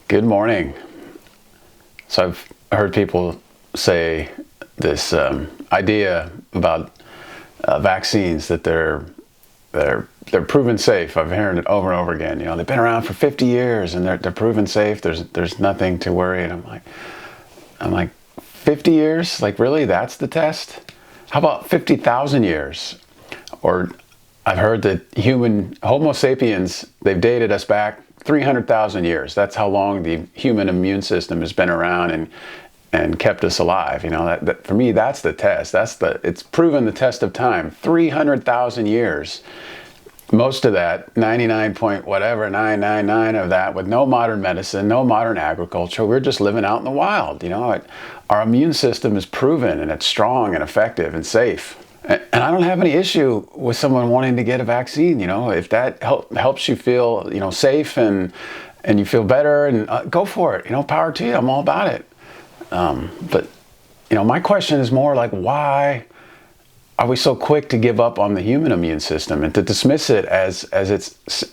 Good morning. So I've heard people say this idea about vaccines that they're proven safe. I've heard it over and over again. You know, they've been around for 50 years and they're proven safe. There's nothing to worry. And I'm like, 50 years? Like, really? That's the test? How about 50,000 years? Or I've heard that Homo sapiens, they've dated us back 300,000 years. That's how long the human immune system has been around and kept us alive. You know, that for me, that's the test. It's proven the test of time. 300,000 years. Most of that, 99 point whatever, 999 of that, with no modern medicine, no modern agriculture. We're just living out in the wild. You know, our immune system is proven and it's strong and effective and safe. And I don't have any issue with someone wanting to get a vaccine. You know, if that helps you feel, you know, safe and you feel better, and go for it. You know, power to you. I'm all about it. But you know, my question is more like, why are we so quick to give up on the human immune system and to dismiss it as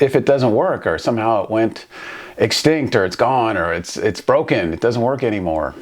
if it doesn't work, or somehow it went extinct, or it's gone, or it's broken, it doesn't work anymore?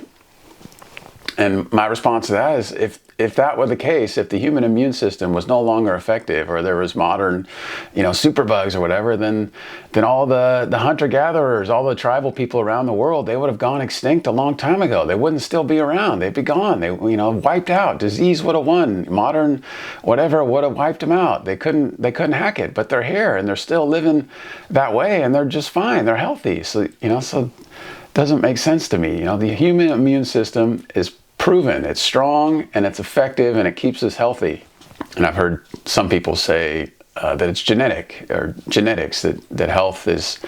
And my response to that is, if that were the case, if the human immune system was no longer effective, or there was modern, you know, superbugs or whatever, then all the hunter-gatherers, all the tribal people around the world, they would have gone extinct a long time ago. They wouldn't still be around. They'd be gone. They, you know, wiped out. Disease would have won. Modern whatever would have wiped them out. They couldn't hack it, but they're here and they're still living that way, and they're just fine. They're healthy. So, you know, so it doesn't make sense to me. You know, the human immune system is proven. It's strong and it's effective and it keeps us healthy. And I've heard some people say that it's genetics, that health is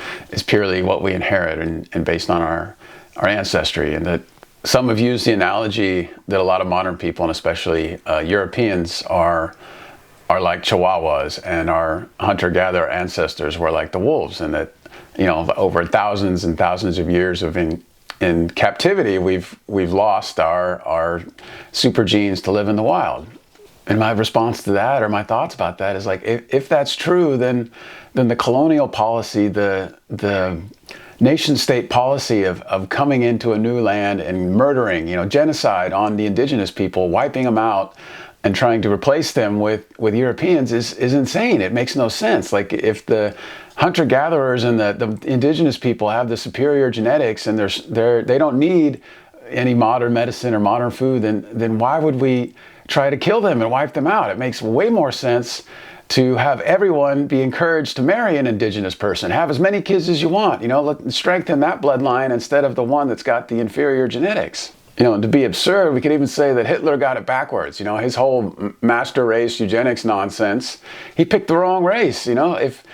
purely what we inherit and based on our ancestry. And that some have used the analogy that a lot of modern people, and especially Europeans, are like chihuahuas, and our hunter-gatherer ancestors were like the wolves, and that, you know, over thousands and thousands of years of in captivity, we've lost our super genes to live in the wild. And my response to that, or my thoughts about that, is like, if that's true, then the colonial policy, the nation state policy of coming into a new land and murdering, you know, genocide on the indigenous people, wiping them out and trying to replace them with Europeans is insane. It makes no sense. Like, if the hunter-gatherers and the indigenous people have the superior genetics and they don't need any modern medicine or modern food, then why would we try to kill them and wipe them out? It makes way more sense to have everyone be encouraged to marry an indigenous person, have as many kids as you want, you know, strengthen that bloodline instead of the one that's got the inferior genetics. You know, to be absurd, we could even say that Hitler got it backwards. You know, his whole master race eugenics nonsense, he picked the wrong race. You know, if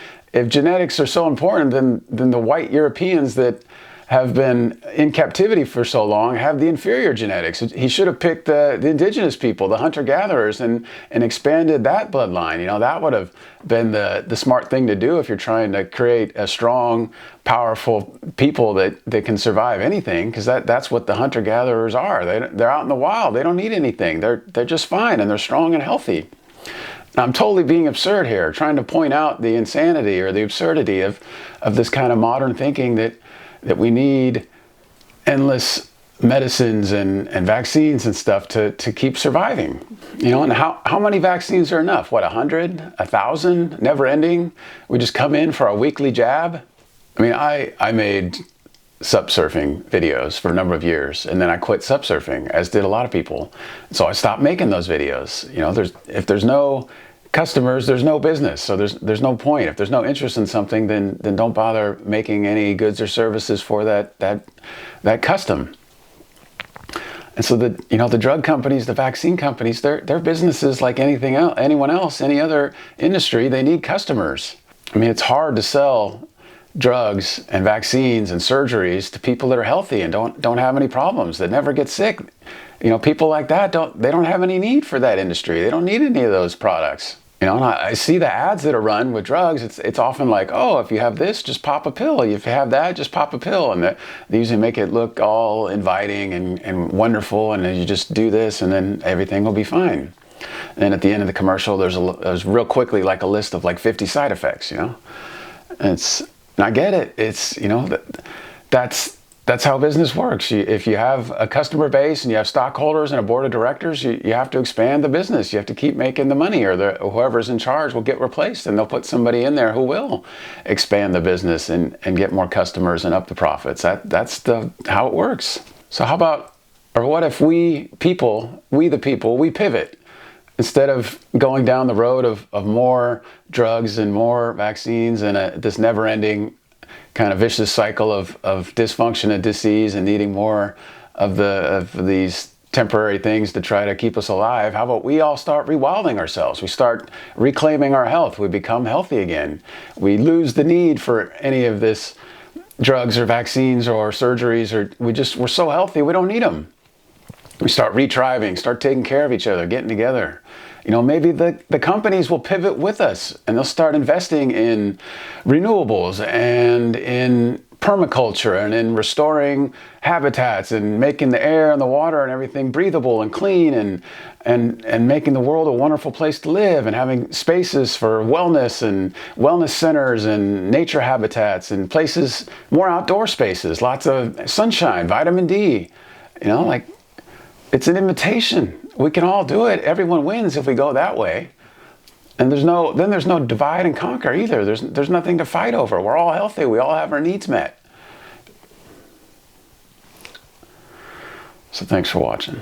genetics are so important, then the white Europeans that have been in captivity for so long have the inferior genetics. He should have picked the indigenous people, the hunter-gatherers, and expanded that bloodline. You know, that would have been the smart thing to do if you're trying to create a strong, powerful people that can survive anything, because that's what the hunter-gatherers are. They're out in the wild. They don't need anything. They're just fine, and they're strong and healthy. I'm totally being absurd here, trying to point out the insanity or the absurdity of this kind of modern thinking that we need endless medicines and vaccines and stuff to keep surviving. You know, and how many vaccines are enough? What, 100, 1,000, never ending? We just come in for our weekly jab? I mean, I made sup surfing videos for a number of years, and then I quit sup surfing, as did a lot of people. So I stopped making those videos. You know, if there's no customers, there's no business. So there's no point. If there's no interest in something, then don't bother making any goods or services for that custom. And so the drug companies, the vaccine companies, they're businesses like anything else, anyone else, any other industry. They need customers. I mean, it's hard to sell drugs and vaccines and surgeries to people that are healthy and don't have any problems, that never get sick. You know, people like that they don't have any need for that industry. They don't need any of those products. You know, and I see the ads that are run with drugs. It's often like, oh, if you have this, just pop a pill. If you have that, just pop a pill. And they usually make it look all inviting and wonderful. And then you just do this, and then everything will be fine. And at the end of the commercial, there's real quickly like a list of like 50 side effects. You know, and I get it. It's, you know, that's that's how business works. If you have a customer base and you have stockholders and a board of directors, you have to expand the business. You have to keep making the money, or whoever's in charge will get replaced, and they'll put somebody in there who will expand the business and get more customers and up the profits. That's how it works. So how about, or what if we the people, we pivot? Instead of going down the road of more drugs and more vaccines and this never-ending kind of vicious cycle of dysfunction and disease and needing more of these temporary things to try to keep us alive, how about we all start rewilding ourselves? We start reclaiming our health. We become healthy again. We lose the need for any of this drugs or vaccines or surgeries, or we're so healthy we don't need them. We start retriving, start taking care of each other, getting together. Maybe the companies will pivot with us, and they'll start investing in renewables and in permaculture and in restoring habitats and making the air and the water and everything breathable and clean, and making the world a wonderful place to live, and having spaces for wellness and wellness centers and nature habitats and places, more outdoor spaces, lots of sunshine, vitamin D. It's an invitation. We can all do it. Everyone wins if we go that way. And there's no divide and conquer either. There's nothing to fight over. We're all healthy. We all have our needs met. So thanks for watching.